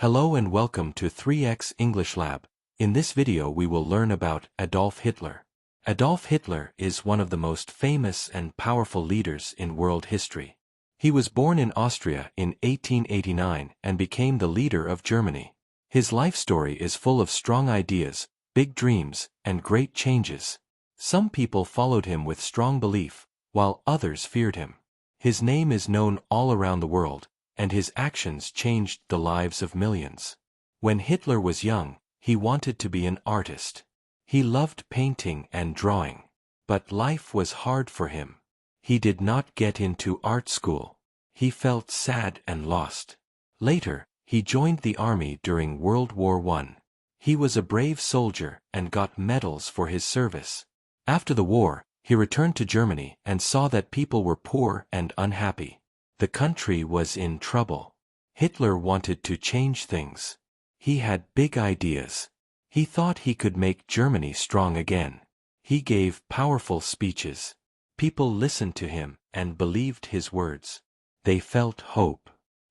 Hello and welcome to 3x English Lab. In this video we will learn about Adolf Hitler. Adolf Hitler is one of the most famous and powerful leaders in world history. He was born in Austria in 1889 and became the leader of Germany. His life story is full of strong ideas, big dreams, and great changes. Some people followed him with strong belief, while others feared him. His name is known all around the world, and his actions changed the lives of millions. When Hitler was young, he wanted to be an artist. He loved painting and drawing. But life was hard for him. He did not get into art school. He felt sad and lost. Later, he joined the army during World War I. He was a brave soldier and got medals for his service. After the war, he returned to Germany and saw that people were poor and unhappy. The country was in trouble. Hitler wanted to change things. He had big ideas. He thought he could make Germany strong again. He gave powerful speeches. People listened to him and believed his words. They felt hope.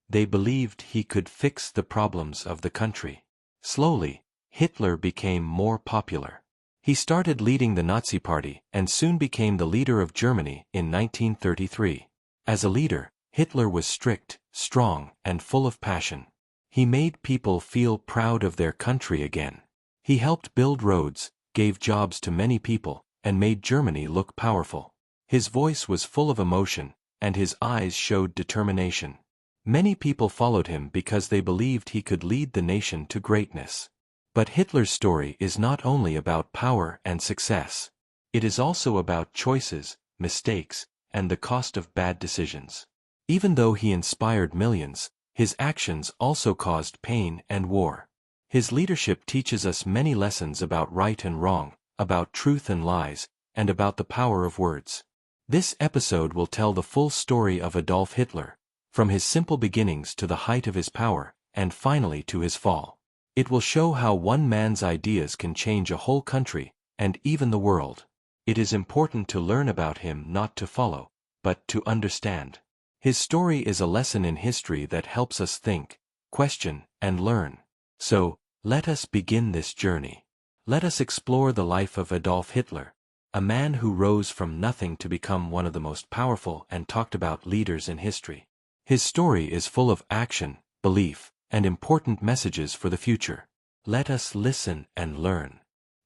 They believed he could fix the problems of the country. Slowly, Hitler became more popular. He started leading the Nazi Party and soon became the leader of Germany in 1933. As a leader, Hitler was strict, strong, and full of passion. He made people feel proud of their country again. He helped build roads, gave jobs to many people, and made Germany look powerful. His voice was full of emotion, and his eyes showed determination. Many people followed him because they believed he could lead the nation to greatness. But Hitler's story is not only about power and success. It is also about choices, mistakes, and the cost of bad decisions. Even though he inspired millions, his actions also caused pain and war. His leadership teaches us many lessons about right and wrong, about truth and lies, and about the power of words. This episode will tell the full story of Adolf Hitler, from his simple beginnings to the height of his power, and finally to his fall. It will show how one man's ideas can change a whole country, and even the world. It is important to learn about him, not to follow, but to understand. His story is a lesson in history that helps us think, question, and learn. So, let us begin this journey. Let us explore the life of Adolf Hitler, a man who rose from nothing to become one of the most powerful and talked about leaders in history. His story is full of action, belief, and important messages for the future. Let us listen and learn.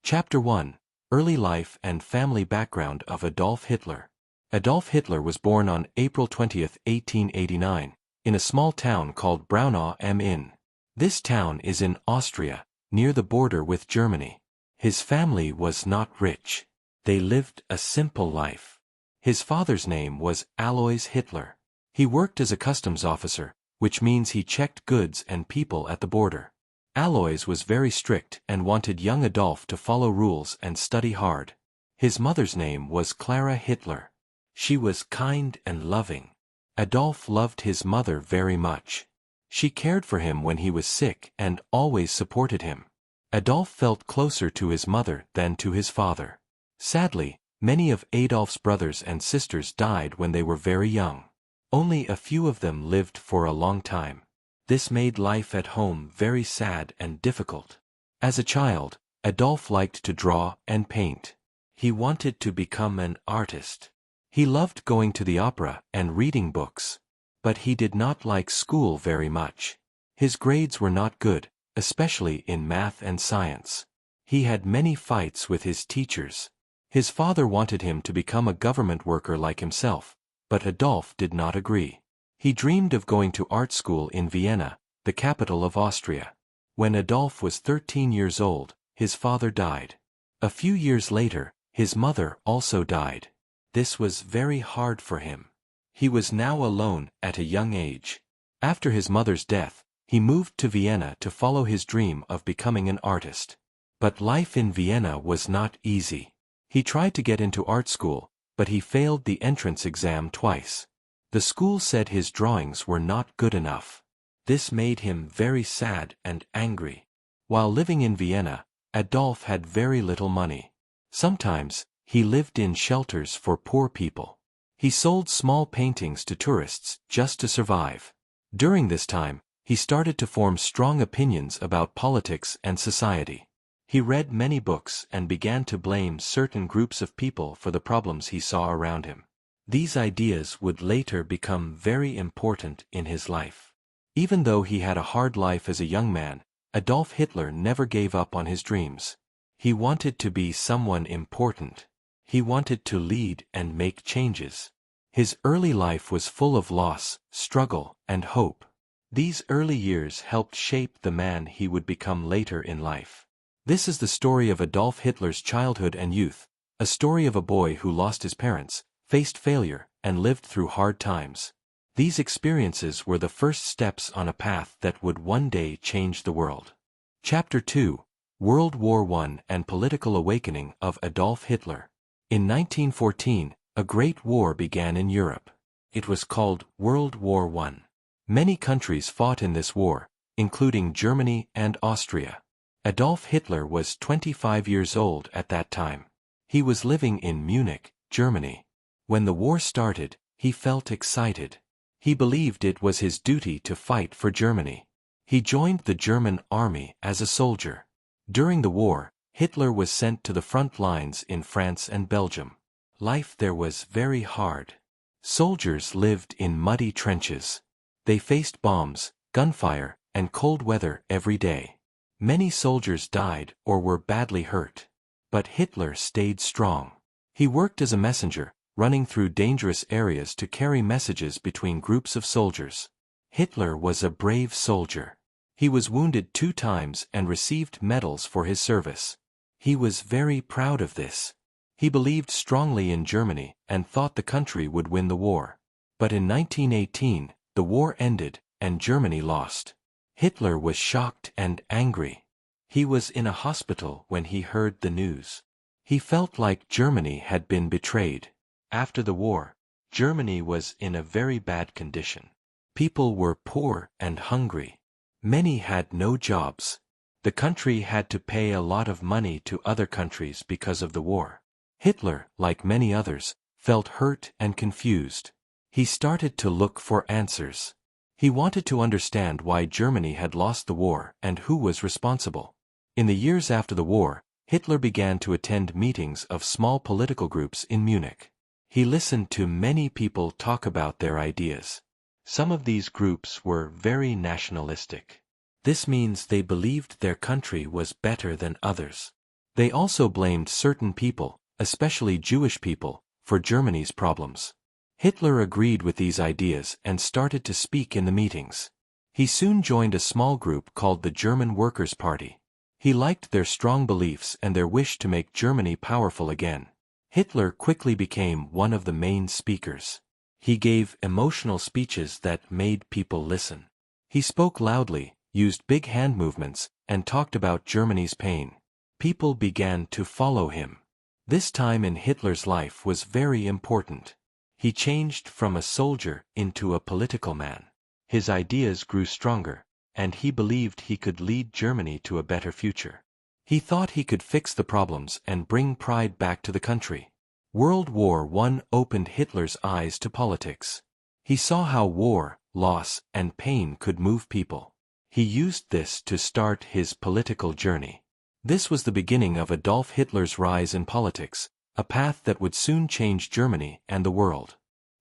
Chapter 1: Early Life and Family Background of Adolf Hitler. Adolf Hitler was born on April 20, 1889, in a small town called Braunau am Inn. This town is in Austria, near the border with Germany. His family was not rich. They lived a simple life. His father's name was Alois Hitler. He worked as a customs officer, which means he checked goods and people at the border. Alois was very strict and wanted young Adolf to follow rules and study hard. His mother's name was Clara Hitler. She was kind and loving. Adolf loved his mother very much. She cared for him when he was sick and always supported him. Adolf felt closer to his mother than to his father. Sadly, many of Adolf's brothers and sisters died when they were very young. Only a few of them lived for a long time. This made life at home very sad and difficult. As a child, Adolf liked to draw and paint. He wanted to become an artist. He loved going to the opera and reading books. But he did not like school very much. His grades were not good, especially in math and science. He had many fights with his teachers. His father wanted him to become a government worker like himself, but Adolf did not agree. He dreamed of going to art school in Vienna, the capital of Austria. When Adolf was 13 years old, his father died. A few years later, his mother also died. This was very hard for him. He was now alone at a young age. After his mother's death, he moved to Vienna to follow his dream of becoming an artist. But life in Vienna was not easy. He tried to get into art school, but he failed the entrance exam twice. The school said his drawings were not good enough. This made him very sad and angry. While living in Vienna, Adolf had very little money. Sometimes, he lived in shelters for poor people. He sold small paintings to tourists just to survive. During this time, He started to form strong opinions about politics and society. He read many books and began to blame certain groups of people for the problems he saw around him. These ideas would later become very important in his life. Even though he had a hard life as a young man, Adolf Hitler never gave up on his dreams. He wanted to be someone important. He wanted to lead and make changes. His early life was full of loss, struggle, and hope. These early years helped shape the man he would become later in life. This is the story of Adolf Hitler's childhood and youth, a story of a boy who lost his parents, faced failure, and lived through hard times. These experiences were the first steps on a path that would one day change the world. Chapter 2: World War I and Political Awakening of Adolf Hitler. In 1914, a great war began in Europe. It was called World War I. Many countries fought in this war, including Germany and Austria. Adolf Hitler was 25 years old at that time. He was living in Munich, Germany. When the war started, he felt excited. He believed it was his duty to fight for Germany. He joined the German army as a soldier. During the war, Hitler was sent to the front lines in France and Belgium. Life there was very hard. Soldiers lived in muddy trenches. They faced bombs, gunfire, and cold weather every day. Many soldiers died or were badly hurt. But Hitler stayed strong. He worked as a messenger, running through dangerous areas to carry messages between groups of soldiers. Hitler was a brave soldier. He was wounded 2 times and received medals for his service. He was very proud of this. He believed strongly in Germany and thought the country would win the war. But in 1918, the war ended and Germany lost. Hitler was shocked and angry. He was in a hospital when he heard the news. He felt like Germany had been betrayed. After the war, Germany was in a very bad condition. People were poor and hungry. Many had no jobs. The country had to pay a lot of money to other countries because of the war. Hitler, like many others, felt hurt and confused. He started to look for answers. He wanted to understand why Germany had lost the war and who was responsible. In the years after the war, Hitler began to attend meetings of small political groups in Munich. He listened to many people talk about their ideas. Some of these groups were very nationalistic. This means they believed their country was better than others. They also blamed certain people, especially Jewish people, for Germany's problems. Hitler agreed with these ideas and started to speak in the meetings. He soon joined a small group called the German Workers' Party. He liked their strong beliefs and their wish to make Germany powerful again. Hitler quickly became one of the main speakers. He gave emotional speeches that made people listen. He spoke loudly, used big hand movements, and talked about Germany's pain. People began to follow him. This time in Hitler's life was very important. He changed from a soldier into a political man. His ideas grew stronger, and he believed he could lead Germany to a better future. He thought he could fix the problems and bring pride back to the country. World War I opened Hitler's eyes to politics. He saw how war, loss, and pain could move people. He used this to start his political journey. This was the beginning of Adolf Hitler's rise in politics, a path that would soon change Germany and the world.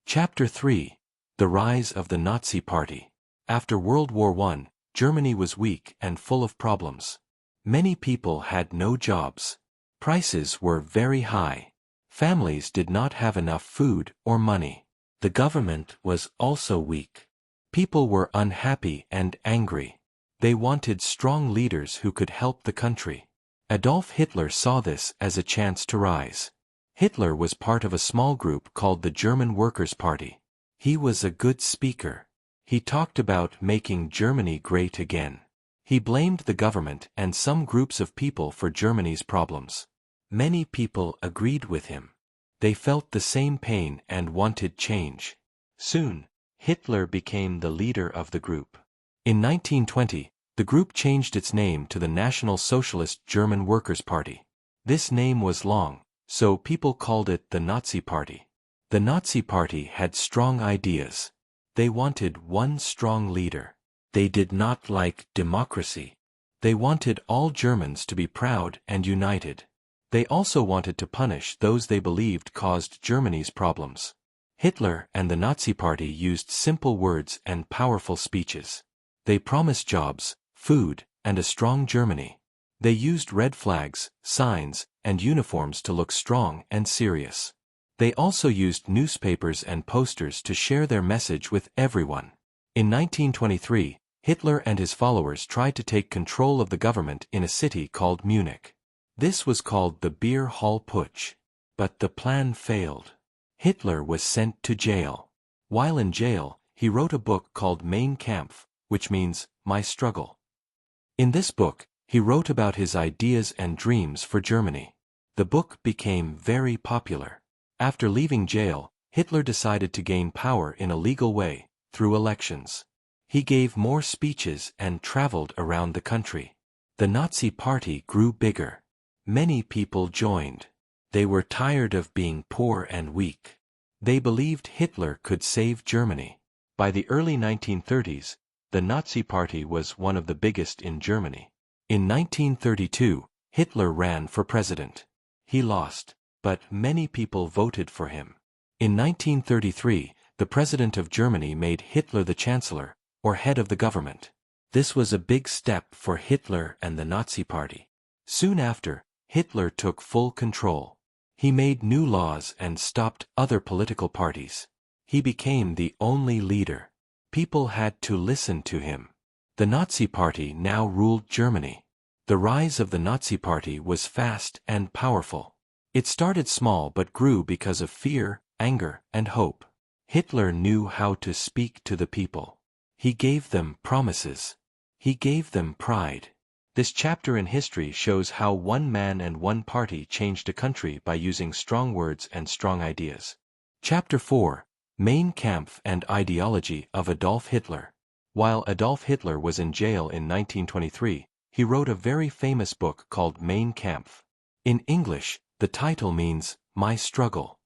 Chapter 3: The Rise of the Nazi Party. After World War I, Germany was weak and full of problems. Many people had no jobs. Prices were very high. Families did not have enough food or money. The government was also weak. People were unhappy and angry. They wanted strong leaders who could help the country. Adolf Hitler saw this as a chance to rise. Hitler was part of a small group called the German Workers' Party. He was a good speaker. He talked about making Germany great again. He blamed the government and some groups of people for Germany's problems. Many people agreed with him. They felt the same pain and wanted change. Soon, Hitler became the leader of the group. In 1920, the group changed its name to the National Socialist German Workers' Party. This name was long, so people called it the Nazi Party. The Nazi Party had strong ideas. They wanted one strong leader. They did not like democracy. They wanted all Germans to be proud and united. They also wanted to punish those they believed caused Germany's problems. Hitler and the Nazi Party used simple words and powerful speeches. They promised jobs, food, and a strong Germany. They used red flags, signs, and uniforms to look strong and serious. They also used newspapers and posters to share their message with everyone. In 1923, Hitler and his followers tried to take control of the government in a city called Munich. This was called the Beer Hall Putsch. But the plan failed. Hitler was sent to jail. While in jail, he wrote a book called Mein Kampf, which means, My Struggle. In this book, he wrote about his ideas and dreams for Germany. The book became very popular. After leaving jail, Hitler decided to gain power in a legal way, through elections. He gave more speeches and traveled around the country. The Nazi Party grew bigger. Many people joined. They were tired of being poor and weak. They believed Hitler could save Germany. By the early 1930s, the Nazi Party was one of the biggest in Germany. In 1932, Hitler ran for president. He lost, but many people voted for him. In 1933, the president of Germany made Hitler the chancellor, or head of the government. This was a big step for Hitler and the Nazi Party. Soon after, Hitler took full control. He made new laws and stopped other political parties. He became the only leader. People had to listen to him. The Nazi Party now ruled Germany. The rise of the Nazi Party was fast and powerful. It started small but grew because of fear, anger, and hope. Hitler knew how to speak to the people. He gave them promises. He gave them pride. This chapter in history shows how one man and one party changed a country by using strong words and strong ideas. Chapter 4. Mein Kampf and Ideology of Adolf Hitler. While Adolf Hitler was in jail in 1923, he wrote a very famous book called Mein Kampf. In English, the title means, My Struggle.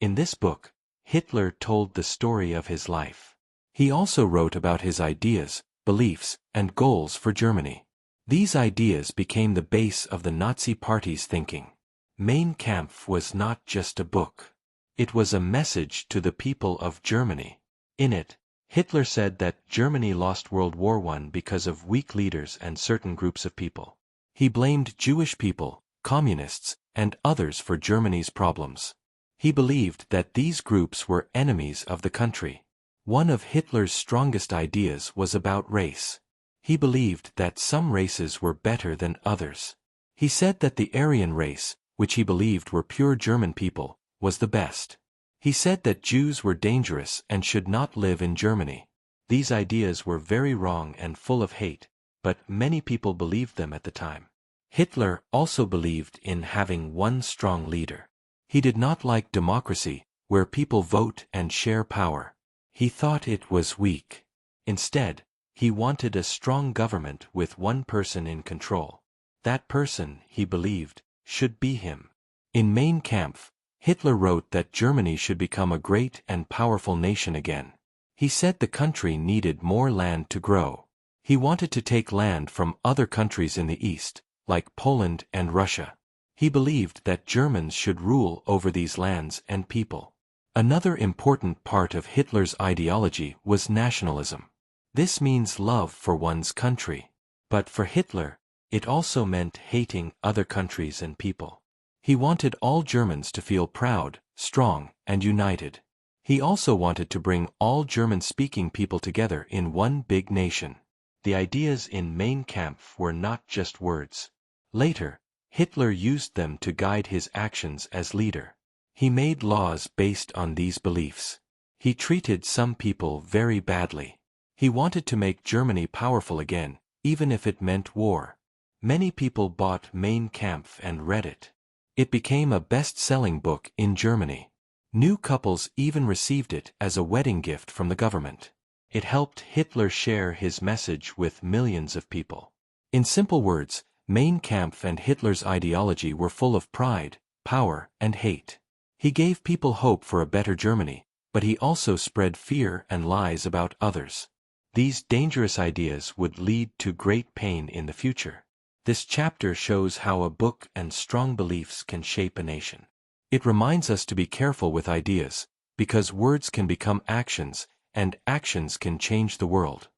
In this book, Hitler told the story of his life. He also wrote about his ideas, beliefs, and goals for Germany. These ideas became the base of the Nazi Party's thinking. Mein Kampf was not just a book. It was a message to the people of Germany. In it, Hitler said that Germany lost World War I because of weak leaders and certain groups of people. He blamed Jewish people, communists, and others for Germany's problems. He believed that these groups were enemies of the country. One of Hitler's strongest ideas was about race. He believed that some races were better than others. He said that the Aryan race, which he believed were pure German people, was the best. He said that Jews were dangerous and should not live in Germany. These ideas were very wrong and full of hate, but many people believed them at the time. Hitler also believed in having one strong leader. He did not like democracy, where people vote and share power. He thought it was weak. Instead, he wanted a strong government with one person in control. That person, he believed, should be him. In Mein Kampf, Hitler wrote that Germany should become a great and powerful nation again. He said the country needed more land to grow. He wanted to take land from other countries in the East, like Poland and Russia. He believed that Germans should rule over these lands and people. Another important part of Hitler's ideology was nationalism. This means love for one's country. But for Hitler, it also meant hating other countries and people. He wanted all Germans to feel proud, strong, and united. He also wanted to bring all German-speaking people together in one big nation. The ideas in Mein Kampf were not just words. Later, Hitler used them to guide his actions as leader. He made laws based on these beliefs. He treated some people very badly. He wanted to make Germany powerful again, even if it meant war. Many people bought Mein Kampf and read it. It became a best-selling book in Germany. New couples even received it as a wedding gift from the government. It helped Hitler share his message with millions of people. In simple words, Mein Kampf and Hitler's ideology were full of pride, power, and hate. He gave people hope for a better Germany, but he also spread fear and lies about others. These dangerous ideas would lead to great pain in the future. This chapter shows how a book and strong beliefs can shape a nation. It reminds us to be careful with ideas, because words can become actions, and actions can change the world.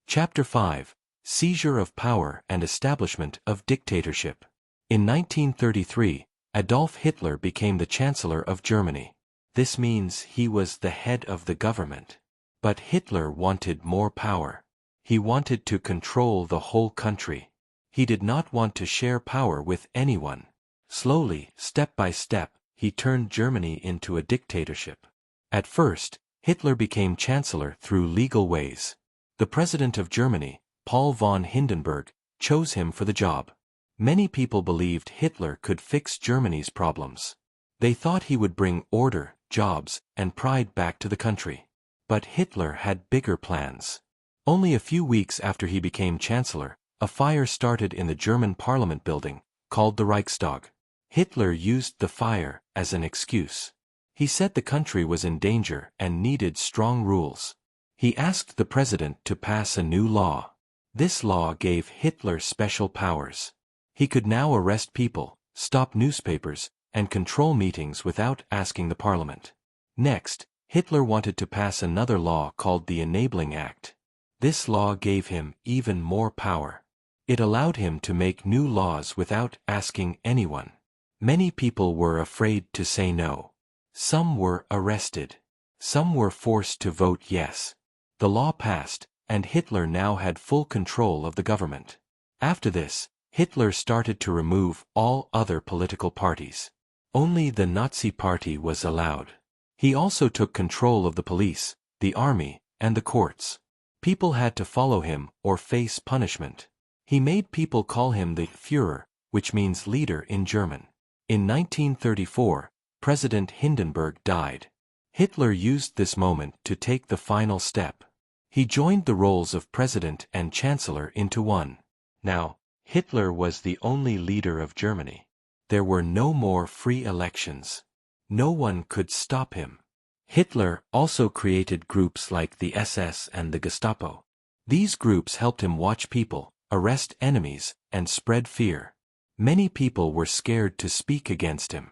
Chapter 5. Seizure of Power and Establishment of Dictatorship. In 1933, Adolf Hitler became the Chancellor of Germany. This means he was the head of the government. But Hitler wanted more power. He wanted to control the whole country. He did not want to share power with anyone. Slowly, step by step, he turned Germany into a dictatorship. At first, Hitler became Chancellor through legal ways. The President of Germany, Paul von Hindenburg, chose him for the job. Many people believed Hitler could fix Germany's problems. They thought he would bring order, jobs, and pride back to the country. But Hitler had bigger plans. Only a few weeks after he became Chancellor, a fire started in the German parliament building, called the Reichstag. Hitler used the fire as an excuse. He said the country was in danger and needed strong rules. He asked the president to pass a new law. This law gave Hitler special powers. He could now arrest people, stop newspapers, and control meetings without asking the parliament. Next, Hitler wanted to pass another law called the Enabling Act. This law gave him even more power. It allowed him to make new laws without asking anyone. Many people were afraid to say no. Some were arrested. Some were forced to vote yes. The law passed, and Hitler now had full control of the government. After this, Hitler started to remove all other political parties. Only the Nazi Party was allowed. He also took control of the police, the army, and the courts. People had to follow him or face punishment. He made people call him the Führer, which means leader in German. In 1934, President Hindenburg died. Hitler used this moment to take the final step. He joined the roles of president and chancellor into one. Now, Hitler was the only leader of Germany. There were no more free elections. No one could stop him. Hitler also created groups like the SS and the Gestapo. These groups helped him watch people, arrest enemies, and spread fear. Many people were scared to speak against him.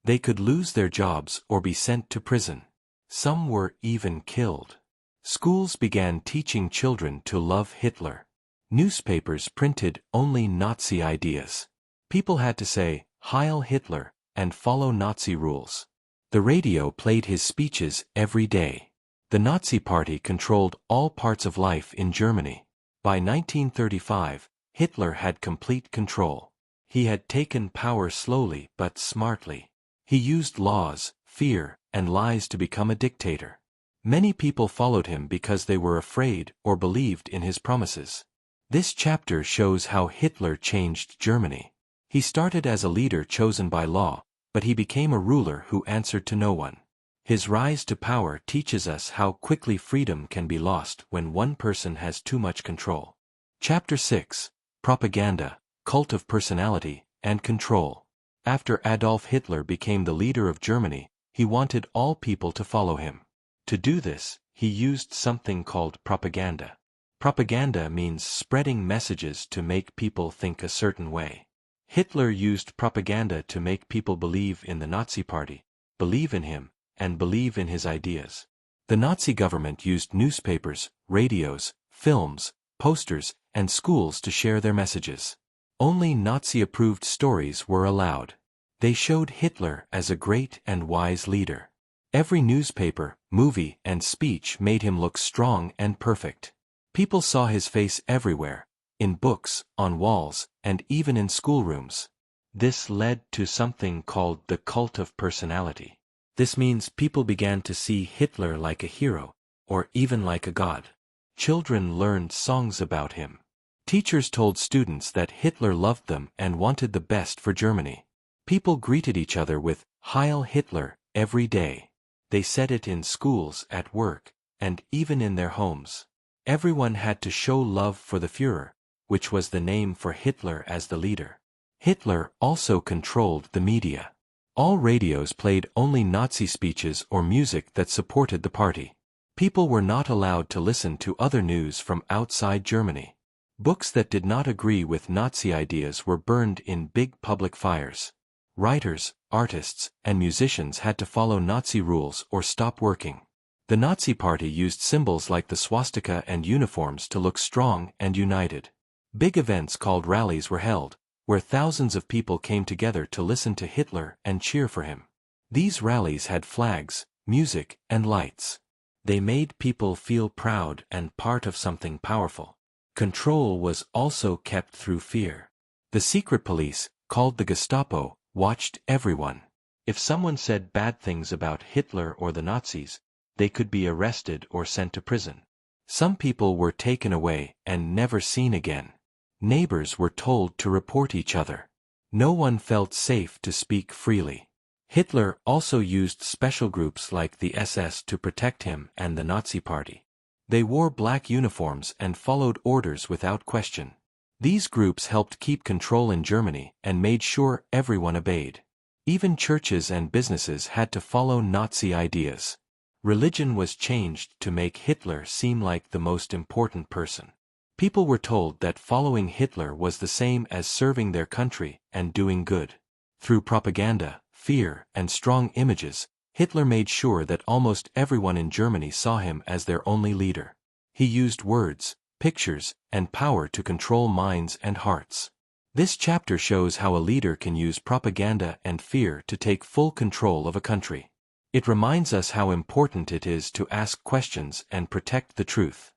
They could lose their jobs or be sent to prison. Some were even killed. Schools began teaching children to love Hitler. Newspapers printed only Nazi ideas. People had to say, "Heil Hitler," and follow Nazi rules. The radio played his speeches every day. The Nazi Party controlled all parts of life in Germany. By 1935, Hitler had complete control. He had taken power slowly but smartly. He used laws, fear, and lies to become a dictator. Many people followed him because they were afraid or believed in his promises. This chapter shows how Hitler changed Germany. He started as a leader chosen by law, but he became a ruler who answered to no one. His rise to power teaches us how quickly freedom can be lost when one person has too much control. Chapter 6. Propaganda, Cult of Personality, and Control. After Adolf Hitler became the leader of Germany, he wanted all people to follow him. To do this, he used something called propaganda. Propaganda means spreading messages to make people think a certain way. Hitler used propaganda to make people believe in the Nazi Party, believe in him, and believe in his ideas. The Nazi government used newspapers, radios, films, posters, and schools to share their messages. Only Nazi-approved stories were allowed. They showed Hitler as a great and wise leader. Every newspaper, movie, and speech made him look strong and perfect. People saw his face everywhere, in books, on walls, and even in schoolrooms. This led to something called the cult of personality. This means people began to see Hitler like a hero, or even like a god. Children learned songs about him. Teachers told students that Hitler loved them and wanted the best for Germany. People greeted each other with "Heil Hitler" every day. They said it in schools, at work, and even in their homes. Everyone had to show love for the Führer, which was the name for Hitler as the leader. Hitler also controlled the media. All radios played only Nazi speeches or music that supported the party. People were not allowed to listen to other news from outside Germany. Books that did not agree with Nazi ideas were burned in big public fires. Writers, artists, and musicians had to follow Nazi rules or stop working. The Nazi Party used symbols like the swastika and uniforms to look strong and united. Big events called rallies were held, where thousands of people came together to listen to Hitler and cheer for him. These rallies had flags, music, and lights. They made people feel proud and part of something powerful. Control was also kept through fear. The secret police, called the Gestapo, watched everyone. If someone said bad things about Hitler or the Nazis, they could be arrested or sent to prison. Some people were taken away and never seen again. Neighbors were told to report each other. No one felt safe to speak freely. Hitler also used special groups like the SS to protect him and the Nazi Party. They wore black uniforms and followed orders without question. These groups helped keep control in Germany and made sure everyone obeyed. Even churches and businesses had to follow Nazi ideas. Religion was changed to make Hitler seem like the most important person. People were told that following Hitler was the same as serving their country and doing good. Through propaganda, fear, and strong images, Hitler made sure that almost everyone in Germany saw him as their only leader. He used words, pictures, and power to control minds and hearts. This chapter shows how a leader can use propaganda and fear to take full control of a country. It reminds us how important it is to ask questions and protect the truth.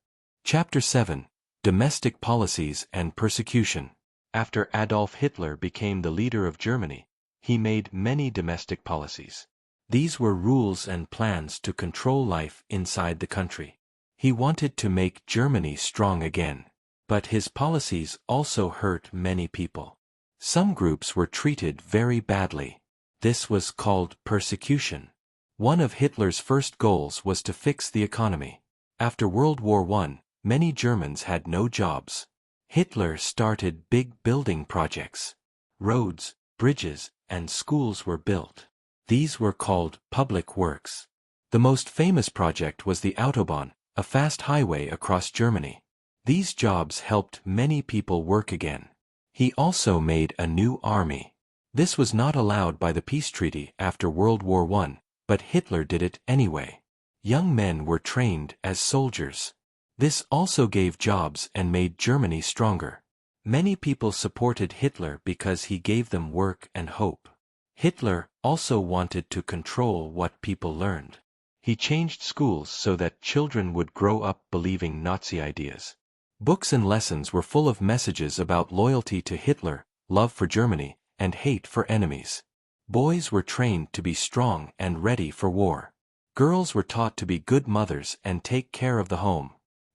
Chapter 7: Domestic Policies and Persecution. After Adolf Hitler became the leader of Germany, he made many domestic policies. These were rules and plans to control life inside the country. He wanted to make Germany strong again. But his policies also hurt many people. Some groups were treated very badly. This was called persecution. One of Hitler's first goals was to fix the economy. After World War I, many Germans had no jobs. Hitler started big building projects. Roads, bridges, and schools were built. These were called public works. The most famous project was the Autobahn, a fast highway across Germany. These jobs helped many people work again. He also made a new army. This was not allowed by the peace treaty after World War I, but Hitler did it anyway. Young men were trained as soldiers. This also gave jobs and made Germany stronger. Many people supported Hitler because he gave them work and hope. Hitler also wanted to control what people learned. He changed schools so that children would grow up believing Nazi ideas. Books and lessons were full of messages about loyalty to Hitler, love for Germany, and hate for enemies. Boys were trained to be strong and ready for war. Girls were taught to be good mothers and take care of the home.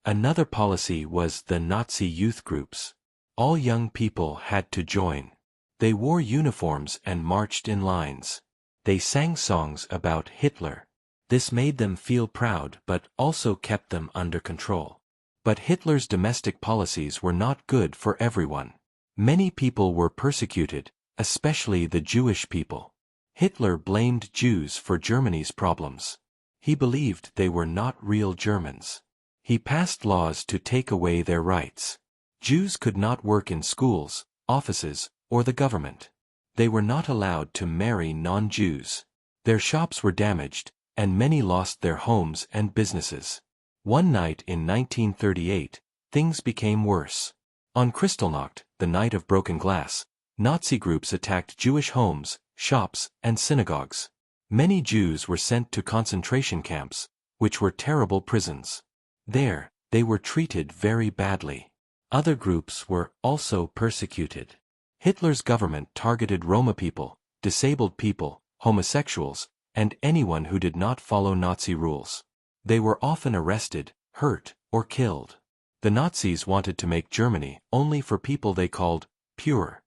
Another policy was the Nazi youth groups. All young people had to join. They wore uniforms and marched in lines. They sang songs about Hitler. This made them feel proud but also kept them under control. But Hitler's domestic policies were not good for everyone. Many people were persecuted, especially the Jewish people. Hitler blamed Jews for Germany's problems. He believed they were not real Germans. He passed laws to take away their rights. Jews could not work in schools, offices, or the government. They were not allowed to marry non-Jews. Their shops were damaged, and many lost their homes and businesses. One night in 1938, things became worse. On Kristallnacht, the night of broken glass, Nazi groups attacked Jewish homes, shops, and synagogues. Many Jews were sent to concentration camps, which were terrible prisons. There, they were treated very badly. Other groups were also persecuted. Hitler's government targeted Roma people, disabled people, homosexuals, and anyone who did not follow Nazi rules. They were often arrested, hurt, or killed. The Nazis wanted to make Germany only for people they called pure.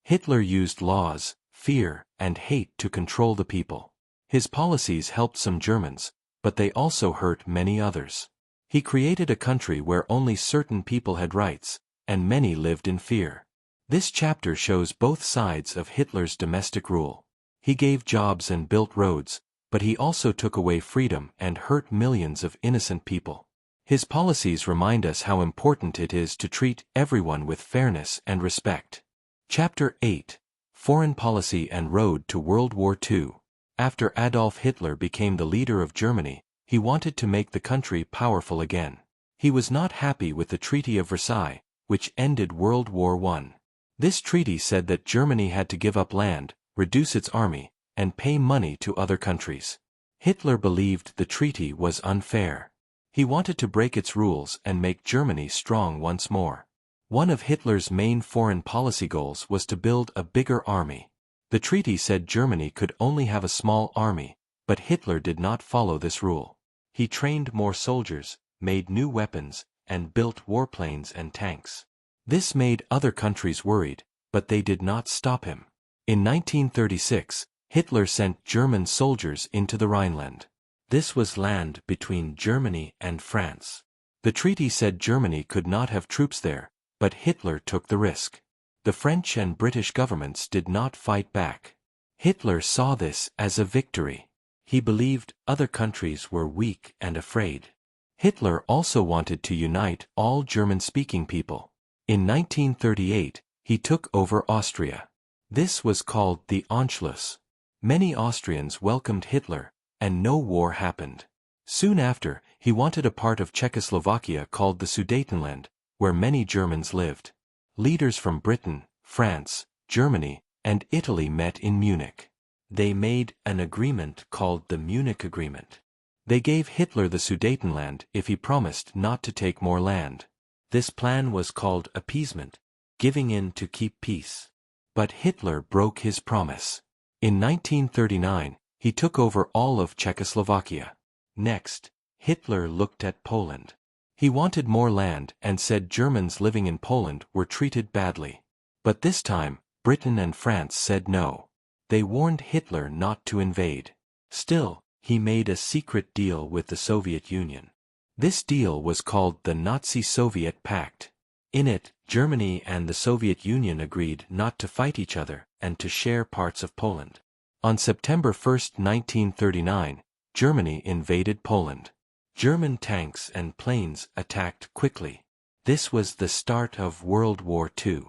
Hitler used laws, fear, and hate to control the people. His policies helped some Germans, but they also hurt many others. He created a country where only certain people had rights, and many lived in fear. This chapter shows both sides of Hitler's domestic rule. He gave jobs and built roads, but he also took away freedom and hurt millions of innocent people. His policies remind us how important it is to treat everyone with fairness and respect. Chapter 8: Foreign Policy and Road to World War II. After Adolf Hitler became the leader of Germany, he wanted to make the country powerful again. He was not happy with the Treaty of Versailles, which ended World War I. This treaty said that Germany had to give up land, reduce its army, and pay money to other countries. Hitler believed the treaty was unfair. He wanted to break its rules and make Germany strong once more. One of Hitler's main foreign policy goals was to build a bigger army. The treaty said Germany could only have a small army, but Hitler did not follow this rule. He trained more soldiers, made new weapons, and built warplanes and tanks. This made other countries worried, but they did not stop him. In 1936, Hitler sent German soldiers into the Rhineland. This was land between Germany and France. The treaty said Germany could not have troops there, but Hitler took the risk. The French and British governments did not fight back. Hitler saw this as a victory. He believed other countries were weak and afraid. Hitler also wanted to unite all German-speaking people. In 1938, he took over Austria. This was called the Anschluss. Many Austrians welcomed Hitler, and no war happened. Soon after, he wanted a part of Czechoslovakia called the Sudetenland, where many Germans lived. Leaders from Britain, France, Germany, and Italy met in Munich. They made an agreement called the Munich Agreement. They gave Hitler the Sudetenland if he promised not to take more land. This plan was called appeasement, giving in to keep peace. But Hitler broke his promise. In 1939, he took over all of Czechoslovakia. Next, Hitler looked at Poland. He wanted more land and said Germans living in Poland were treated badly. But this time, Britain and France said no. They warned Hitler not to invade. Still, he made a secret deal with the Soviet Union. This deal was called the Nazi-Soviet Pact. In it, Germany and the Soviet Union agreed not to fight each other and to share parts of Poland. On September 1, 1939, Germany invaded Poland. German tanks and planes attacked quickly. This was the start of World War II.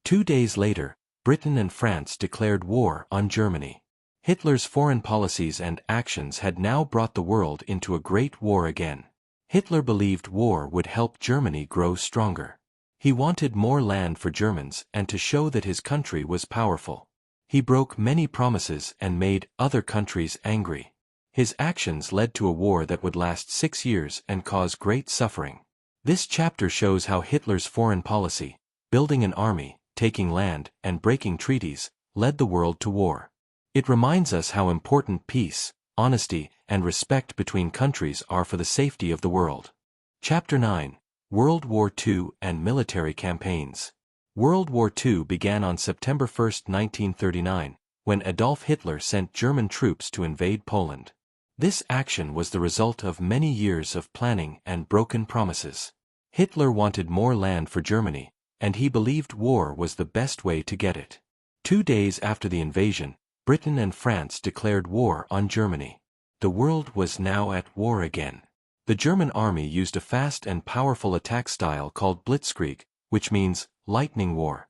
2 days later, Britain and France declared war on Germany. Hitler's foreign policies and actions had now brought the world into a great war again. Hitler believed war would help Germany grow stronger. He wanted more land for Germans and to show that his country was powerful. He broke many promises and made other countries angry. His actions led to a war that would last 6 years and cause great suffering. This chapter shows how Hitler's foreign policy, building an army, taking land, and breaking treaties, led the world to war. It reminds us how important peace, honesty, and respect between countries are for the safety of the world. Chapter 9: World War II and Military Campaigns. World War II began on September 1, 1939, when Adolf Hitler sent German troops to invade Poland. This action was the result of many years of planning and broken promises. Hitler wanted more land for Germany, and he believed war was the best way to get it. 2 days after the invasion, Britain and France declared war on Germany. The world was now at war again. The German army used a fast and powerful attack style called Blitzkrieg, which means lightning war.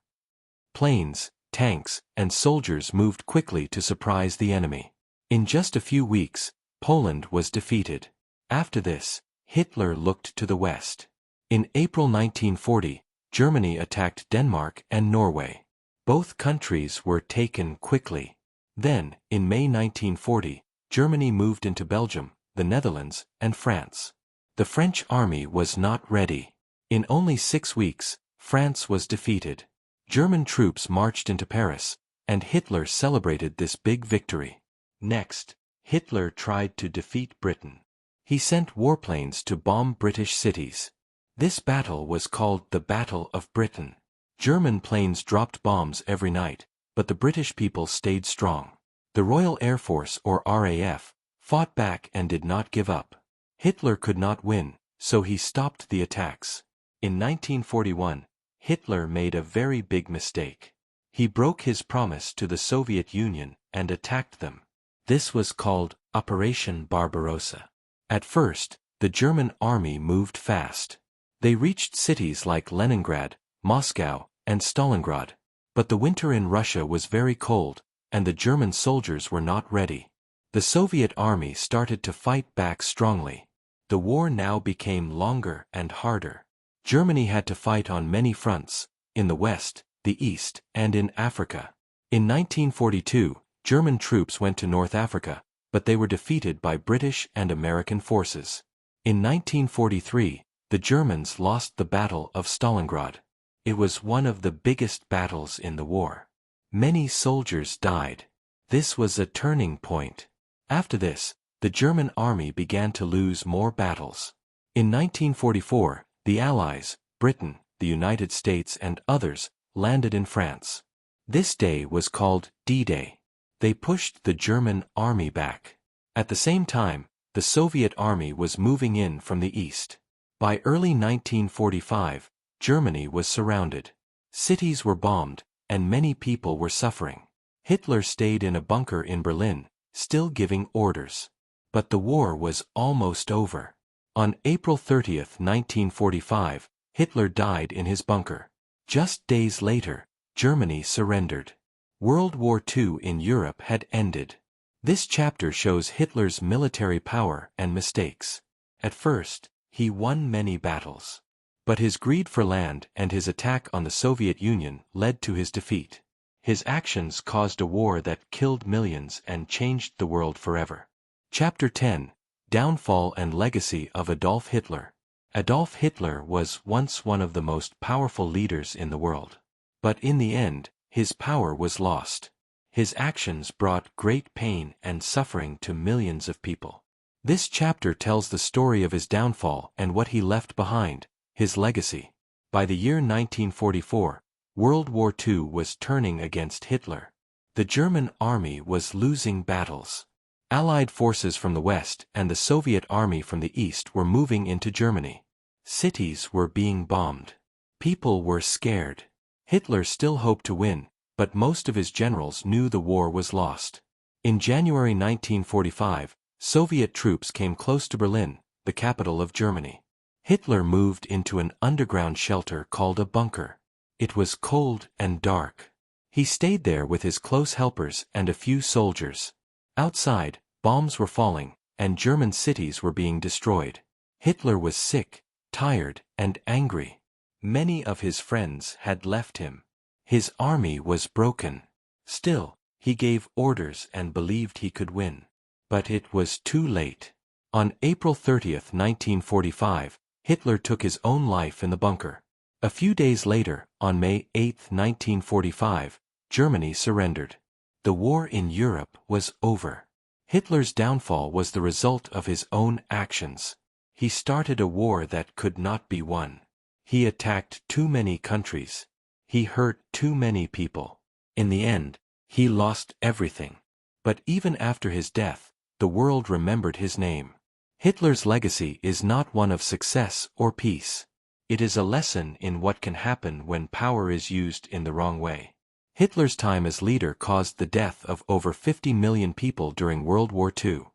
Planes, tanks, and soldiers moved quickly to surprise the enemy. In just a few weeks, Poland was defeated. After this, Hitler looked to the west. In April 1940, Germany attacked Denmark and Norway. Both countries were taken quickly. Then, in May 1940, Germany moved into Belgium, the Netherlands, and France. The French army was not ready. In only 6 weeks, France was defeated. German troops marched into Paris, and Hitler celebrated this big victory. Next, Hitler tried to defeat Britain. He sent warplanes to bomb British cities. This battle was called the Battle of Britain. German planes dropped bombs every night, but the British people stayed strong. The Royal Air Force, or RAF, fought back and did not give up. Hitler could not win, so he stopped the attacks. In 1941, Hitler made a very big mistake. He broke his promise to the Soviet Union and attacked them. This was called Operation Barbarossa. At first, the German army moved fast. They reached cities like Leningrad, Moscow, and Stalingrad. But the winter in Russia was very cold, and the German soldiers were not ready. The Soviet army started to fight back strongly. The war now became longer and harder. Germany had to fight on many fronts, in the West, the East, and in Africa. In 1942, German troops went to North Africa, but they were defeated by British and American forces. In 1943, the Germans lost the Battle of Stalingrad. It was one of the biggest battles in the war. Many soldiers died. This was a turning point. After this, the German army began to lose more battles. In 1944, the Allies, Britain, the United States and others, landed in France. This day was called D-Day. They pushed the German army back. At the same time, the Soviet army was moving in from the east. By early 1945, Germany was surrounded. Cities were bombed, and many people were suffering. Hitler stayed in a bunker in Berlin, still giving orders. But the war was almost over. On April 30, 1945, Hitler died in his bunker. Just days later, Germany surrendered. World War II in Europe had ended. This chapter shows Hitler's military power and mistakes. At first, he won many battles. But his greed for land and his attack on the Soviet Union led to his defeat. His actions caused a war that killed millions and changed the world forever. Chapter 10: Downfall and Legacy of Adolf Hitler. Adolf Hitler was once one of the most powerful leaders in the world. But in the end, his power was lost. His actions brought great pain and suffering to millions of people. This chapter tells the story of his downfall and what he left behind, his legacy. By the year 1944, World War II was turning against Hitler. The German army was losing battles. Allied forces from the West and the Soviet army from the East were moving into Germany. Cities were being bombed. People were scared. Hitler still hoped to win, but most of his generals knew the war was lost. In January 1945, Soviet troops came close to Berlin, the capital of Germany. Hitler moved into an underground shelter called a bunker. It was cold and dark. He stayed there with his close helpers and a few soldiers. Outside, bombs were falling, and German cities were being destroyed. Hitler was sick, tired, and angry. Many of his friends had left him. His army was broken. Still, he gave orders and believed he could win. But it was too late. On April 30, 1945, Hitler took his own life in the bunker. A few days later, on May 8, 1945, Germany surrendered. The war in Europe was over. Hitler's downfall was the result of his own actions. He started a war that could not be won. He attacked too many countries. He hurt too many people. In the end, he lost everything. But even after his death, the world remembered his name. Hitler's legacy is not one of success or peace. It is a lesson in what can happen when power is used in the wrong way. Hitler's time as leader caused the death of over 50 million people during World War II.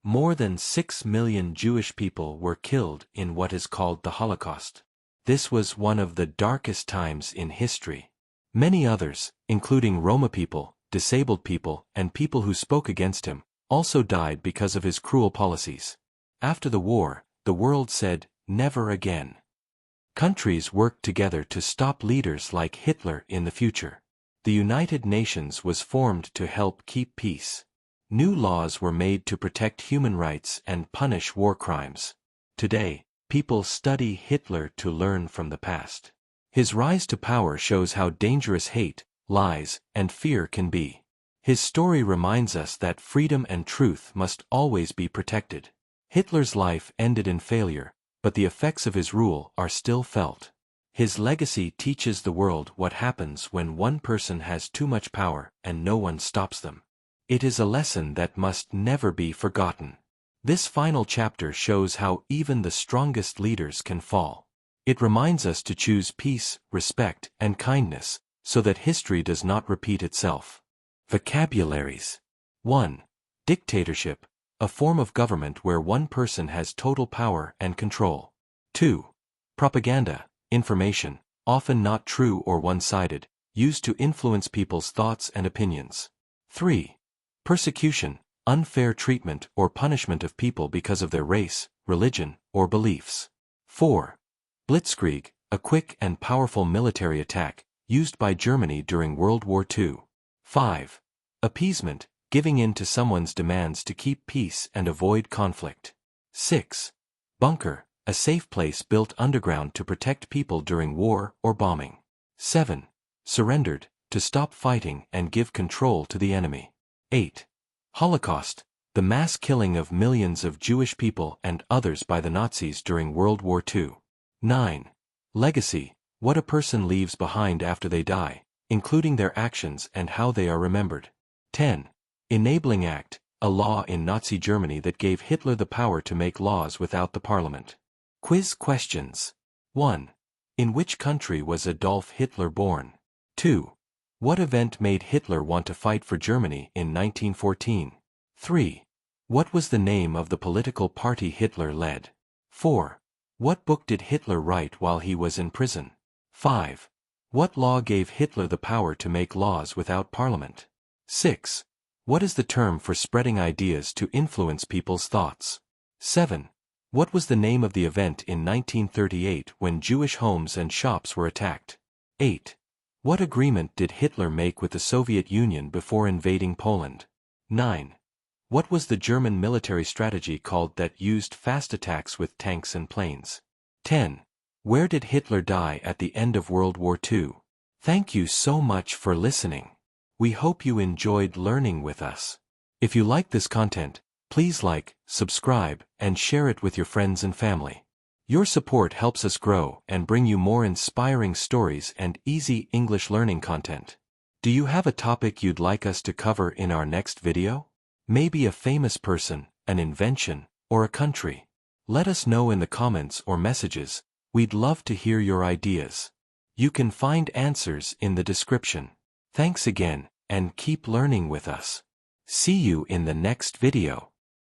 More than 6 million Jewish people were killed in what is called the Holocaust. This was one of the darkest times in history. Many others, including Roma people, disabled people, and people who spoke against him, also died because of his cruel policies. After the war, the world said, "Never again." Countries worked together to stop leaders like Hitler in the future. The United Nations was formed to help keep peace. New laws were made to protect human rights and punish war crimes. Today, people study Hitler to learn from the past. His rise to power shows how dangerous hate, lies, and fear can be. His story reminds us that freedom and truth must always be protected. Hitler's life ended in failure, but the effects of his rule are still felt. His legacy teaches the world what happens when one person has too much power and no one stops them. It is a lesson that must never be forgotten. This final chapter shows how even the strongest leaders can fall. It reminds us to choose peace, respect, and kindness, so that history does not repeat itself. Vocabularies. 1. Dictatorship, a form of government where one person has total power and control. 2. Propaganda, information, often not true or one-sided, used to influence people's thoughts and opinions. 3. Persecution, unfair treatment or punishment of people because of their race, religion, or beliefs. 4. Blitzkrieg, a quick and powerful military attack, used by Germany during World War II. 5. Appeasement, giving in to someone's demands to keep peace and avoid conflict. 6. Bunker, a safe place built underground to protect people during war or bombing. 7. Surrendered, to stop fighting and give control to the enemy. 8. Holocaust, the mass killing of millions of Jewish people and others by the Nazis during World War II. 9. Legacy, what a person leaves behind after they die, including their actions and how they are remembered. 10. Enabling Act, a law in Nazi Germany that gave Hitler the power to make laws without the parliament. Quiz questions. 1. In which country was Adolf Hitler born? 2. What event made Hitler want to fight for Germany in 1914? 3. What was the name of the political party Hitler led? 4. What book did Hitler write while he was in prison? 5. What law gave Hitler the power to make laws without parliament? 6. What is the term for spreading ideas to influence people's thoughts? 7. What was the name of the event in 1938 when Jewish homes and shops were attacked? 8. What agreement did Hitler make with the Soviet Union before invading Poland? 9. What was the German military strategy called that used fast attacks with tanks and planes? 10. Where did Hitler die at the end of World War II? Thank you so much for listening. We hope you enjoyed learning with us. If you like this content, please like, subscribe, and share it with your friends and family. Your support helps us grow and bring you more inspiring stories and easy English learning content. Do you have a topic you'd like us to cover in our next video? Maybe a famous person, an invention, or a country. Let us know in the comments or messages. We'd love to hear your ideas. You can find answers in the description. Thanks again, and keep learning with us. See you in the next video.